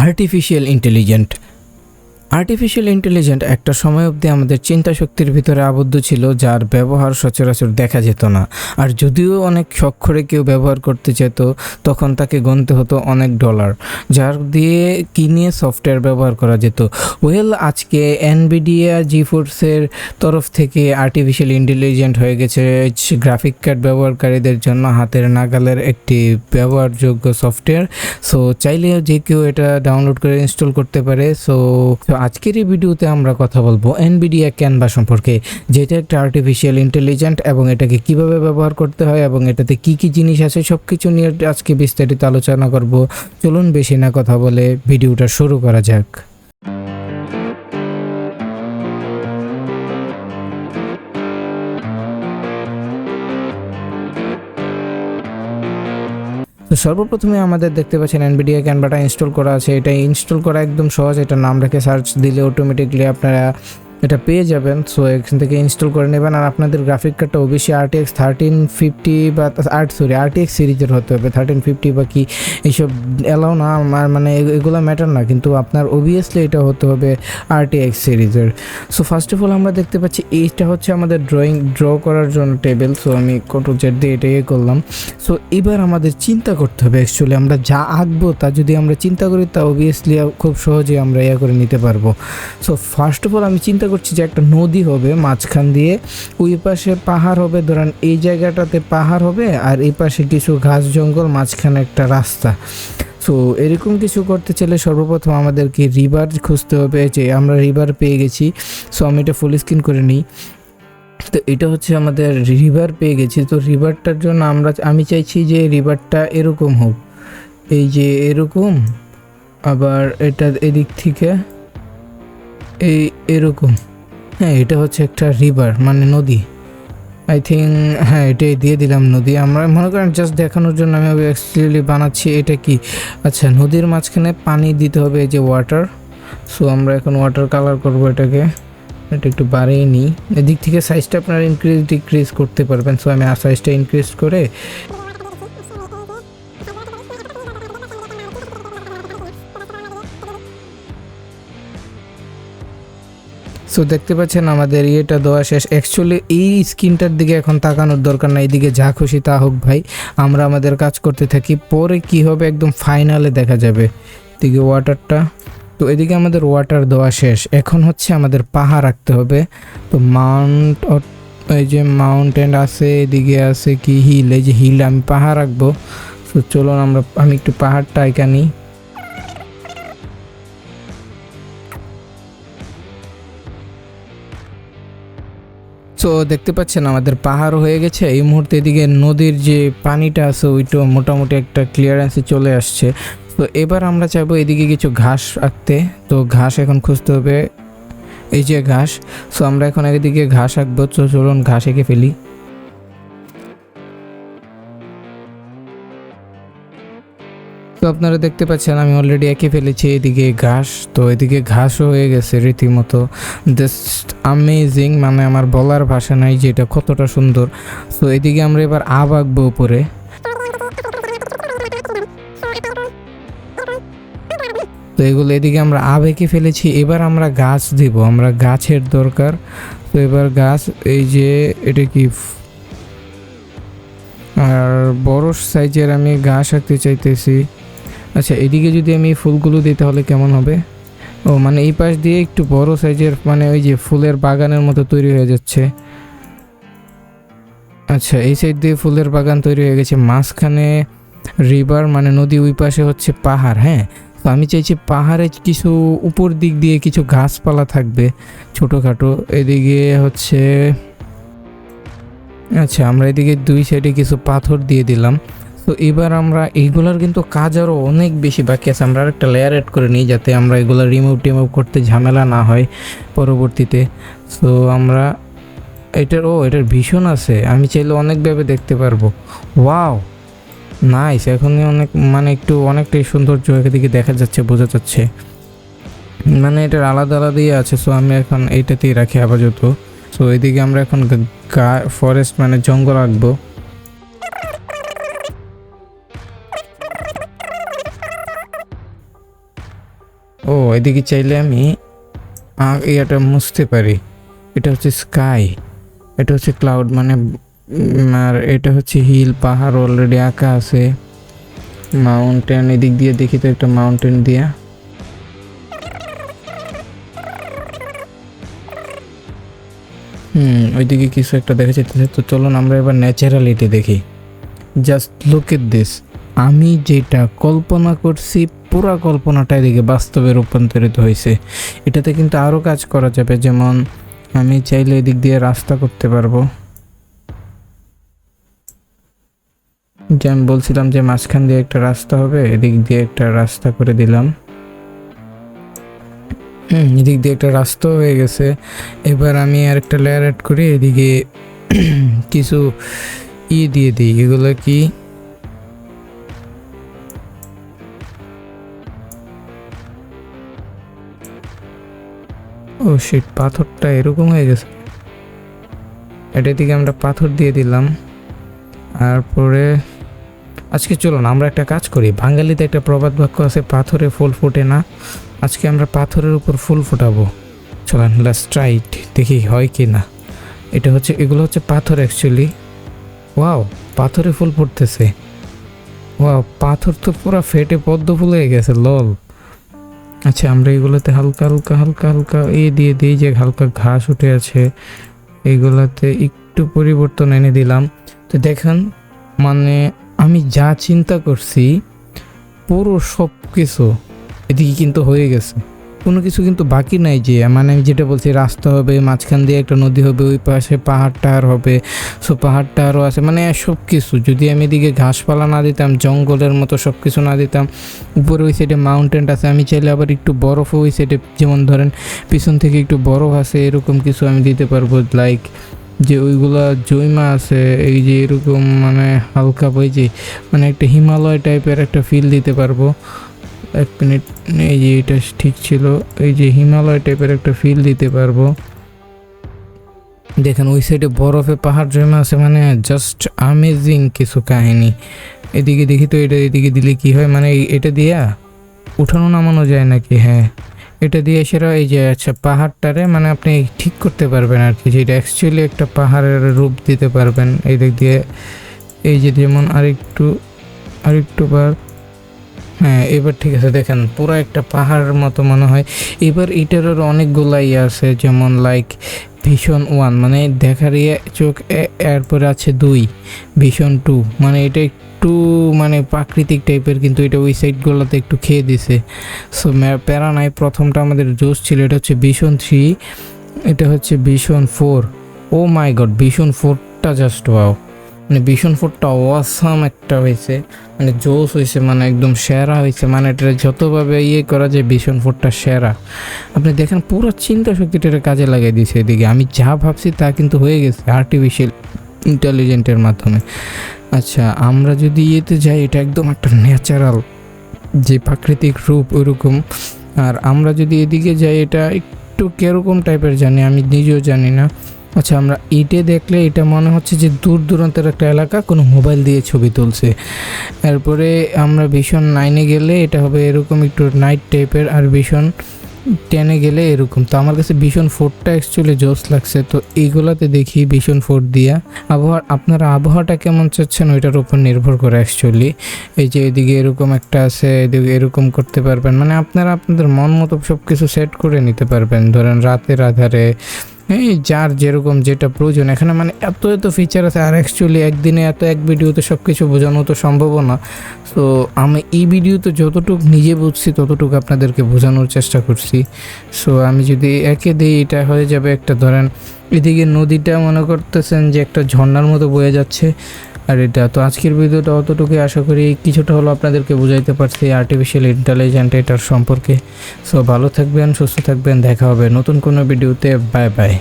Artificial intelligent একটা সময় অবধি আমাদের চিন্তা শক্তির ভিতরে আবদ্ধ ছিল, যার ব্যবহার সচরাচর দেখা যেত না। আর যদিও অনেক শখ করে কেউ ব্যবহার করতে যেত, তখন তাকে গুনতে হতো অনেক ডলার, যার দিয়ে কিনে সফটওয়্যার ব্যবহার করা যেত। আজকে এনভিডিয়া জিফোর্সের তরফ থেকে আর্টিফিশিয়াল ইন্টেলিজেন্ট হয়ে গেছে গ্রাফিক কার্ড ব্যবহারকারীদের জন্য হাতের নাগালের একটি ব্যবহারযোগ্য সফটওয়্যার। সো চাইলে যে কেউ এটা ডাউনলোড করে ইনস্টল করতে পারে। সো আজকের এই ভিডিওতে আমরা কথা বলবো এনভিডিয়া ক্যানভা সম্পর্কে, যেটা একটা আর্টিফিশিয়াল ইন্টেলিজেন্ট, এবং এটাকে কিভাবে ব্যবহার করতে হয় এবং এটাতে কি কি জিনিস আছে সব কিছু নিয়ে আজকে বিস্তারিত আলোচনা করব। চলুন বেশি না কথা বলে ভিডিওটা শুরু করা যাক। তো সর্বপ্রথমে আমাদের দেখতে পাচ্ছেন এনভিডিয়া ক্যানভাটা ইনস্টল করা আছে। এটা ইনস্টল করা একদম সহজ। এটা নাম রেখে সার্চ দিলে অটোমেটিকলি আপনারা এটা পেয়ে যাবেন। সো এখান থেকে ইনস্টল করে নেবেন। আর আপনাদের গ্রাফিক কার্ডটা অবশ্যই RTX 1350 বা RTX সিরিজের হতে হবে। 1350 বা কি এইসব এলাও না, আমার মানে এগুলো ম্যাটার না, কিন্তু আপনার অবভিয়াসলি এটা হতে হবে RTX সিরিজের। সো ফার্স্ট অফ অল আমরা দেখতে পাচ্ছি এইটা হচ্ছে আমাদের ড্র করার জন্য টেবিল। সো আমি Ctrl-Z দিয়ে এটা করলাম। সো এবার আমাদের চিন্তা করতে হবে, অ্যাকচুয়ালি আমরা যা আঁকবো তা যদি আমরা চিন্তা করি তা অবভিয়াসলি খুব সহজে আমরা করে নিতে পারবো। সো ফার্স্ট অফ অল আমি চিন্তা করছি যে একটা নদী হবে, মাঝখান দিয়ে ওই পাশে পাহাড় হবে, ধরেন এই জায়গাটাতে পাহাড় হবে, আর এই পাশে কিছু ঘাস জঙ্গল, মাঝখানে একটা রাস্তা। সো এরকম কিছু করতে চাইলে সর্বপ্রথম আমাদেরকে রিভার খুঁজতে হবে। যে আমরা রিভার পেয়ে গেছি। সো আমি এটা ফুল স্ক্রিন করে নিই। তো এটা হচ্ছে আমাদের রিভার পেয়ে গেছি। তো রিভারটার জন্য আমি চাইছি যে রিভারটা এরকম হোক, এই যে এরকম, আবার এটা এদিক থেকে এরকম। হ্যাঁ, এটা হচ্ছে একটা রিভার মানে নদী, আই থিঙ্ক। হ্যাঁ, এটাই দিয়ে দিলাম নদী। আমরা মনে করেন জাস্ট দেখানোর জন্য আমি অ্যাকচুয়ালি বানাচ্ছি। এটা কি, আচ্ছা, নদীর মাঝখানে পানি দিতে হবে, এই যে ওয়াটার। সো আমরা এখন ওয়াটার কালার করবো এটাকে। এটা একটু বাড়িয়ে নিই। এদিক থেকে সাইজটা আপনারা ডিক্রিজ করতে পারবেন। সো আমি সাইজটা ইনক্রিজ করে সো দেখতে পাচ্ছেন আমাদের ইয়েটা দেওয়া শেষ। অ্যাকচুয়ালি এই স্ক্রিনটার দিকে এখন তাকানোর দরকার না, এইদিকে যা খুশি তা হোক ভাই, আমরা আমাদের কাজ করতে থাকি। পরে কি হবে একদম ফাইনালে দেখা যাবে। এদিকে ওয়াটারটা, তো এদিকে আমাদের ওয়াটার দেওয়া শেষ। এখন হচ্ছে আমাদের পাহাড় রাখতে হবে। তো এই যে মাউন্টেন আছে, এদিকে আছে কি হিল, এই যে হিল, আমি পাহাড় রাখবো। তো চলুন আমি একটু পাহাড়টা এখানে। সো দেখতে পাচ্ছেন আমাদের পাহাড় হয়ে গেছে। এই মুহূর্তে এদিকে নদীর যে পানিটা আছে ওইটা মোটামুটি একটা ক্লিয়ারেন্সে চলে আসছে। তো এবার আমরা চাইবো এদিকে কিছু ঘাস আঁকতে। তো ঘাস এখন খুঁজতে হবে, এই যে ঘাস। সো আমরা এখন এদিকে ঘাস আঁকবো। তো চলুন ঘাস এঁকে ফেলি। তো আপনারা দেখতে পাচ্ছেন আমি অলরেডি এঁকে ফেলেছি এদিকে ঘাস। তো এদিকে ঘাসও হয়ে গেছে রীতিমতো, জাস্ট আমেজিং, মানে আমার বলার ভাষা নাই যে এটা কতটা সুন্দর। তো এদিকে আমরা এবার আঁকবো উপরে। তো এগুলো এদিকে আমরা এঁকে ফেলেছি। এবার আমরা গাছ দিব, আমরা গাছের দরকার। তো এবার গাছ, এই যে এটা কি, আর বড় সাইজের আমি ঘাস আঁকতে চাইতেছি। আচ্ছা, এদিকে যদি আমি ফুলগুলো দিই তাহলে কেমন হবে? ও মানে এই পাশ দিয়ে একটু বড় সাইজের, মানে ওই যে ফুলের বাগানের মতো তৈরি হয়ে যাচ্ছে। আচ্ছা, এই সাইড দিয়ে ফুলের বাগান তৈরি হয়ে গেছে, মাঝখানে রিভার মানে নদী, ওই পাশে হচ্ছে পাহাড়। হ্যাঁ, তো আমি চাইছি পাহাড়ে কিছু উপর দিক দিয়ে কিছু গাছপালা থাকবে ছোটোখাটো। এদিকে হচ্ছে, আচ্ছা, আমরা এদিকে দুই সাইডে কিছু পাথর দিয়ে দিলাম। তো এবার আমরা এইগুলার কিন্তু কাজ আরও অনেক বেশি বাকি আছে। আমরা একটা লেয়ার অ্যাড করে নিই যাতে আমরা এগুলো রিমুভ করতে ঝামেলা না হয় পরবর্তীতে। সো আমরা এটার ভীষণ আছে, আমি চাইলে অনেকভাবে দেখতে পারবো। Wow, nice. এখনই অনেকটাই সৌন্দর্য এদিকে দেখা যাচ্ছে, বোঝা যাচ্ছে, মানে এটার আলাদা আলাদাই আছে। সো আমি এখন এইটাতেই রাখি আপাতত। সো এদিকে আমরা এখন ফরেস্ট মানে জঙ্গল আঁকবো। ও এদিকে চাইলে আমি এটা মুছতে পারি। এটা হচ্ছে স্কাই, এটা হচ্ছে ক্লাউড, মানে আর এটা হচ্ছে হিল, পাহাড় অলরেডি আঁকা আছে। মাউন্টেন এদিক দিয়ে দেখি তো একটা মাউন্টেন দিয়া। ওইদিকে কিছু একটা দেখা যাচ্ছে। তো চলুন আমরা এবার ন্যাচারালিটি দেখি। Just look at this. আমি যেটা কল্পনা করছি পুরা কল্পনাটা এদিকে বাস্তবে রূপান্তরিত হয়েছে। এটাতে কিন্তু আরও কাজ করা যাবে, যেমন আমি চাইলে এদিক দিয়ে রাস্তা করতে পারবো। যে আমি বলছিলাম যে মাঝখান দিয়ে একটা রাস্তা হবে, এদিক দিয়ে একটা রাস্তা করে দিলাম। এদিক দিয়ে একটা রাস্তা হয়ে গেছে। এবার আমি আর একটা লেয়ার অ্যাড করি, এদিকে কিছু দিয়ে দিই। এগুলো কি ও শিট, পাথরটা এরকম হয়ে গেছে। এটার দিকে আমরা পাথর দিয়ে দিলাম। তারপরে আজকে চলুন আমরা একটা কাজ করি। বাঙালিতে একটা প্রবাদ বাক্য আছে, পাথরে ফুল ফোটে না। আজকে আমরা পাথরের উপর ফুল ফোটাবো। চলেন লেটস ট্রাই ইট, দেখি হয় কি না। এগুলো হচ্ছে পাথর অ্যাকচুয়ালি। ওয়াও, পাথরে ফুল ফুটতেছে। ওয়াও, পাথর তো পুরো ফেটে পদ্ম ফুল হয়ে গেছে, লল। আচ্ছা, আমরা এগুলোতে হালকা হালকা হালকা হালকা দিয়ে দিই, যে হালকা ঘাস উঠে আছে এগুলাতে একটু পরিবর্তন এনে দিলাম। তো দেখেন, মানে আমি যা চিন্তা করছি পুরো সব কিছু এদিকে কিন্তু হয়ে গেছে। কোনো কিছু কিন্তু বাকি নাই। যে মানে আমি যেটা বলছি, রাস্তা হবে, মাঝখান দিয়ে একটা নদী হবে, ওই পাশে পাহাড় টাহাড় হবে, সো পাহাড় টাহাড়ও আছে, মানে সব কিছু। যদি আমি এদিকে ঘাসপালা না দিতাম, জঙ্গলের মতো সব কিছু না দিতাম, উপরে ওই সাইডে মাউন্টেন আছে, আমি চাইলে আবার একটু বরফও ওই সাইডে, যেমন ধরেন পিছন থেকে একটু বরফ আছে, এরকম কিছু আমি দিতে পারবো। লাইক যে ওইগুলা জৈমা আছে, এই যে এরকম মানে হালকা বই, যে মানে একটা হিমালয় টাইপের একটা ফিল দিতে পারবো। এক মিনিট, এই যে এটা ঠিক ছিল, এই যে হিমালয় টাইপের একটা ফিল দিতে পারবো। দেখেন ওই সাইডে বরফে পাহাড় জমা আছে, মানে জাস্ট আমেজিং কিছু কাহিনী। এদিকে দেখি তো, এটা এদিকে দিলে কি হয়, মানে এটা দিয়া উঠানো নামানো যায় নাকি? হ্যাঁ, এটা দিয়ে সেরা এই যে আচ্ছা পাহাড়টারে মানে আপনি ঠিক করতে পারবেন আর কি, যেটা অ্যাকচুয়ালি একটা পাহাড়ের রূপ দিতে পারবেন এই দিক দিয়ে। এই যে যেমন আরেকটু বার, হ্যাঁ এবার ঠিক আছে। দেখেন পুরো একটা পাহাড়ের মতো মনে হয়। এবার এটার অনেকগুলাই আছে, যেমন লাইক ভিশন 1 মানে দেখার চোখ, এরপরে আছে 2 ভিশন 2, মানে এটা একটু মানে প্রাকৃতিক টাইপের, কিন্তু এটা ওই সাইডগুলোতে একটু খেয়ে দিছে। সো প্যারা নাই। প্রথমটা আমাদের জোস ছিল, এটা হচ্ছে ভিশন 3, এটা হচ্ছে ভিশন 4। ও মাই গড, ভিশন 4টা জাস্ট ওয়াও, মানে ভিশন 4টা অসাম একটা হয়েছে, মানে জোস হয়েছে, মানে একদম সেরা হয়েছে। মানে এটা যতভাবে করা যায় ভিশন 4টা সেরা। আপনি দেখেন পুরো চিন্তা শক্তিটা কাজে লাগিয়ে দিয়েছে এদিকে। আমি যা ভাবছি তা কিন্তু হয়ে গেছে আর্টিফিশিয়াল ইন্টেলিজেন্টের মাধ্যমে। আচ্ছা, আমরা যদি যাই, এটা একদম একটা ন্যাচারাল যে প্রাকৃতিক রূপ ওইরকম। আর আমরা যদি এদিকে যাই, এটা একটু কীরকম টাইপের জানি, আমি নিজেও জানি না। আচ্ছা, আমরা দেখলে এটা মনে হচ্ছে যে দূর দূরান্তের একটা এলাকা, কোনো মোবাইল দিয়ে ছবি তুলছে। এরপরে আমরা ভিশন 9-এ গেলে এটা হবে এরকম একটু নাইট টাইপের, আর ভিশন 10-এ গেলে এরকম। তো আমার কাছে ভিশন 4টা অ্যাকচুয়ালি জোস লাগছে। তো এইগুলাতে দেখি ভিশন 4 দিয়া আপনারা আবহাওয়াটা কেমন চাচ্ছেন ওইটার উপর নির্ভর করে অ্যাকচুয়ালি। এই যে এদিকে এরকম একটা আছে, এদিকে এরকম করতে পারবেন, মানে আপনারা আপনাদের মন মতো সব কিছু সেট করে নিতে পারবেন। ধরেন রাতের আধারে, এই যার যেরকম যেটা প্রয়োজন। এখানে মানে এত ফিচার আছে, আর অ্যাকচুয়ালি একদিনে এক ভিডিওতে সব কিছু বোঝানো তো সম্ভব না। সো আমি এই ভিডিওতে যতটুকু নিজে বুঝছি ততটুকু আপনাদেরকে বোঝানোর চেষ্টা করছি। সো আমি যদি একে দিই, এটা হয়ে যাবে একটা, ধরেন এদিকে নদীটা মনে করতেছেন যে একটা ঝর্ণার মতো বয়ে যাচ্ছে। আর এটা তো আজকের ভিডিওটা অতটুকুই, আশা করি কিছুটা হলো আপনাদেরকে বুঝাইতে পারছি আর্টিফিশিয়াল ইন্টেলিজেন্ট এটার সম্পর্কে। সো ভালো থাকবেন, সুস্থ থাকবেন, দেখা হবে নতুন কোনো ভিডিওতে। Bye bye.